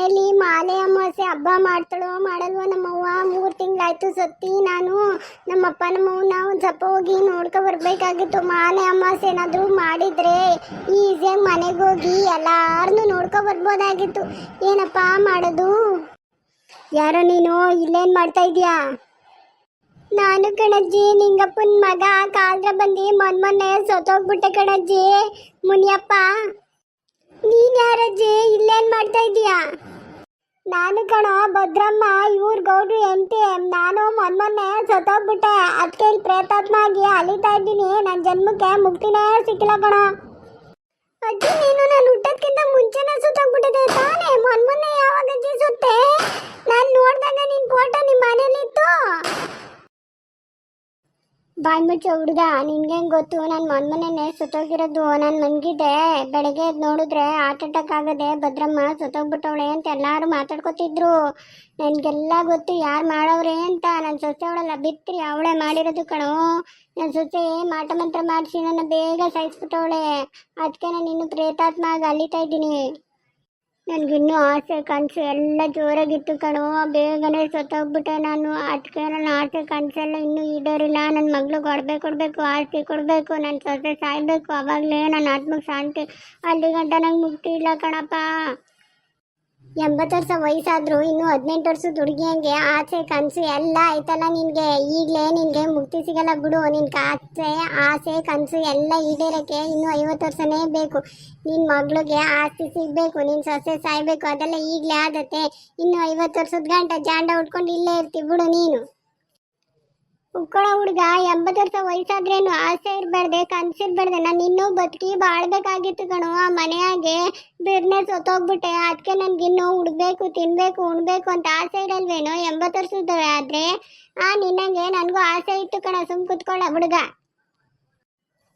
ಮನೆಯಲ್ಲಿ ಮಾಲೆ ಅಮಾವಾಸ್ಯೆ ಹಬ್ಬ ಮಾಡ್ತಾಳೋ ಮಾಡಲ್ವೋ ನಮ್ಮವ್ವ. 3 ತಿಂಗಳಾಯ್ತು ಸತ್ತಿ. ನಾನು ನಮ್ಮಪ್ಪ ನಮ್ಮವ್ವನ ಒಂದು ಸ್ವಲ್ಪ ಹೋಗಿ ನೋಡ್ಕೊ ಬರ್ಬೇಕಾಗಿತ್ತು. ಮಾಲೆ ಅಮಾವಾಸ್ಯೆ ಏನಾದರೂ ಮಾಡಿದ್ರೆ ಈಸಿಯಾಗಿ ಮನೆಗೆ ಹೋಗಿ ಎಲ್ಲಾರನ್ನೂ ನೋಡ್ಕೊ ಬರ್ಬೋದಾಗಿತ್ತು. ಏನಪ್ಪ ಮಾಡೋದು? ಯಾರೋ ನೀನು ಇಲ್ಲೇನು ಮಾಡ್ತಾ ಇದೀಯಾ? ನಾನು ಕಣಜ್ಜಿ, ನಿಂಗಪ್ಪನ ಮಗ ಕಾಲ್ರ ಬಂದು ಮೊನ್ನೆ ಸೊತ್ತೋಗ್ಬಿಟ್ಟೆ ಕಣಜ್ಜಿ. ಮುನಿಯಪ್ಪ. ನೀನ್ ಯಾರಜ್ಜಿ? ಇಲ್ಲೇನ್ ಮಾಡ್ತಾ ಇದೀಯಾ? ನಾನು ಕಣ ಭದ್ರಮ್ಮ, ಇವ್ರ ಗೌಡ್ರು ಹೆಂಡತಿ. ನಾನು ಮೊನ್ನೆ ಸೊತ್ತೋಗ್ಬಿಟ್ಟೆ. ಅದಕ್ಕೆ ಇಲ್ಲಿ ಪ್ರೇತಾತ್ಮ ಆಗಿ ಅಲಿತಾ ಇದ್ದೀನಿ. ನನ್ನ ಜನ್ಮಕ್ಕೆ ಮುಕ್ತಿನೇ ಸಿಕ್ಕಿಲ್ಲ ಕಣ. ಅಜ್ಜಿ, ನೀನು ನಾನು ಹುಟ್ಟೋದ್ಕಿಂತ ಮುಂಚೆನೇ ಸುತ್ತೋಗ್ಬಿಟ್ಟಿದೆ ತಾನೇ? ಮೊನ್ನೆ ಯಾವಾಗ ಅಜ್ಜಿ ಸುತ್ತೆ? ನಾನು ನೋಡಿದಾಗ ನಿನ್ನ ಫೋಟೋ ನಿಮ್ಮ ಮನೇಲಿತ್ತು. ಬಾಯ್ ಮುಚ್ಚ ಹುಡುಗ, ನಿನ್ಗೆ ಗೊತ್ತು ನಾನು ಮೊನ್ನೆ ಸುತ್ತೋಗಿರೋದು. ನಾನು ಮನ್ಗಿದ್ದೆ. ಬೆಳಗ್ಗೆ ಎದ್ದು ನೋಡಿದ್ರೆ ಹಾರ್ಟ್ ಅಟ್ಯಾಕ್ ಆಗದೆ ಭದ್ರಮ್ಮ ಸುತ್ತೋಗ್ಬಿಟ್ಟವಳೆ ಅಂತ ಎಲ್ಲರೂ ಮಾತಾಡ್ಕೊತಿದ್ರು. ನನಗೆಲ್ಲ ಗೊತ್ತು ಯಾರು ಮಾಡವ್ರೆ ಅಂತ. ನನ್ನ ಸೊಸೆ ಅವಳಲ್ಲ ಬಿತ್ರಿ, ಅವಳೇ ಮಾಡಿರೋದು ಕಣೋ. ನನ್ನ ಸೊಸೆ ಮಾಟ ಮಂತ್ರ ಮಾಡಿಸಿ ನನ್ನ ಬೇಗ ಸಾಯಿಸ್ಬಿಟ್ಟವಳೆ. ಅದಕ್ಕೆ ನಾನು ಇನ್ನು ಪ್ರೇತಾತ್ಮ ಆಗಿ ಅಲಿತಾ ಇದ್ದೀನಿ. ನನಗಿನ್ನೂ ಆಸೆ ಕನಸು ಎಲ್ಲ ಜೋರಾಗಿತ್ತು ಕಣೋ. ಬೇಗನೆ ಸತ್ತೋಗ್ಬಿಟ್ಟೆ ನಾನು. ಅದಕ್ಕೆ ನನ್ನ ಆಸೆ ಕನಸೆಲ್ಲ ಇನ್ನೂ ಈಡೇರಿಲ್ಲ. ನನ್ನ ಮಗಳು ಕೊಡಬೇಕು, ಆಸ್ತಿ ಕೊಡಬೇಕು, ನನ್ನ ಸೊಸೆ ಸಾಯ್ಬೇಕು. ಆವಾಗಲೇ ನನ್ನ ಆತ್ಮಕ್ಕೆ ಶಾಂತಿ. ಅಲ್ಲಿ ಗಂಟ ನಂಗೆ ಮುಕ್ತಿ ಇಲ್ಲ ಕಣಪ್ಪ. 80 ವರ್ಷ ವಯಸ್ಸಾದರೂ ಇನ್ನೂ 18 ವರ್ಷದ ಹುಡುಗಿಯಂಗೆ ಆಸೆ ಕನಸು ಎಲ್ಲ ಆಯ್ತಲ್ಲ ನಿನಗೆ. ಈಗಲೇ ನಿನಗೆ ಮುಕ್ತಿ ಸಿಗಲ್ಲ ಬಿಡು. ನಿನ್ಗೆ ಆಸೆ ಕನಸು ಎಲ್ಲ ಈಡೇರೋಕ್ಕೆ ಇನ್ನೂ 50 ವರ್ಷನೇ ಬೇಕು. ನಿನ್ನ ಮಗಳಿಗೆ ಆಸ್ತಿ ಸಿಗಬೇಕು, ನಿನ್ನ ಸೊಸೆ ಸಾಯ್ಬೇಕು, ಅದೆಲ್ಲ ಈಗಲೇ ಆದತ್ತೆ. ಇನ್ನು 50 ವರ್ಷದ ಗಂಟ ಜಾಂಡ ಉಟ್ಕೊಂಡು ಇಲ್ಲೇ ಇರ್ತೀವಿ ಬಿಡು ನೀನು. ಉಕ್ಕೊಳ ಹುಡುಗ 80 ವರ್ಷ ವಯಸ್ಸಾದ್ರೇನು ಆಸೆ ಇರಬಾರ್ದೆ, ಕನಸಿರ್ಬಾರ್ದೆ. ನಾನು ಇನ್ನೂ ಬದುಕಿ ಬಾಳ್ಬೇಕಾಗಿತ್ತು ಕಣೋ. ಆ ಮನೆಯಾಗೆ ಬಿರ್ನೆ ಸೊತ್ತೋಗ್ಬಿಟ್ಟೆ. ಅದಕ್ಕೆ ನನಗಿನ್ನೂ ಹುಡ್ಬೇಕು, ತಿನ್ಬೇಕು, ಉಣ್ಬೇಕು ಅಂತ ಆಸೆ ಇರಲ್ವೇನೋ 80 ವರ್ಷದವೇ ಆದರೆ? ನಿನ್ನಂಗೆ ನನಗೂ ಆಸೆ ಇತ್ತು ಕಣ. ಸುಮ್ ಕುತ್ಕೊಳ್ಳ ಹುಡುಗ.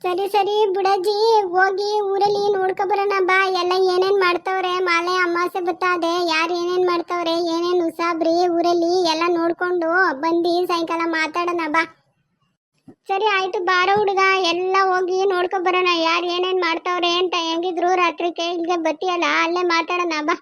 ಸರಿ ಬುಡಜ್ಜಿ, ಹೋಗಿ ಊರಲ್ಲಿ ನೋಡ್ಕೊಬರೋಣ ಬಾ. ಎಲ್ಲ ಏನೇನು ಮಾಡ್ತವ್ರೆ, ಮಾಲೆ ಅಮಾವಾಸ್ಯೆ ಬತ್ತಾದೆ, ಯಾರು ಏನೇನು ಮಾಡ್ತವ್ರೆ, ಏನೇನು ಉಸಾಬ್ರಿ ಊರಲ್ಲಿ ಎಲ್ಲ ನೋಡ್ಕೊಂಡು ಬಂದು ಸಾಯಂಕಾಲ ಮಾತಾಡೋಣ ಬಾ. ಸರಿ ಆಯ್ತು ಬಾರೋ ಹುಡುಗ, ಎಲ್ಲ ಹೋಗಿ ನೋಡ್ಕೊಬರೋಣ ಯಾರು ಏನೇನು ಮಾಡ್ತವ್ರೆ ಅಂತ. ಹೆಂಗಿದ್ರು ರಾತ್ರಿ ಇಲ್ಲಿಗೆ ಬತ್ತೀಯಲ್ಲ, ಅಲ್ಲೇ ಮಾತಾಡೋಣ ಬಾ.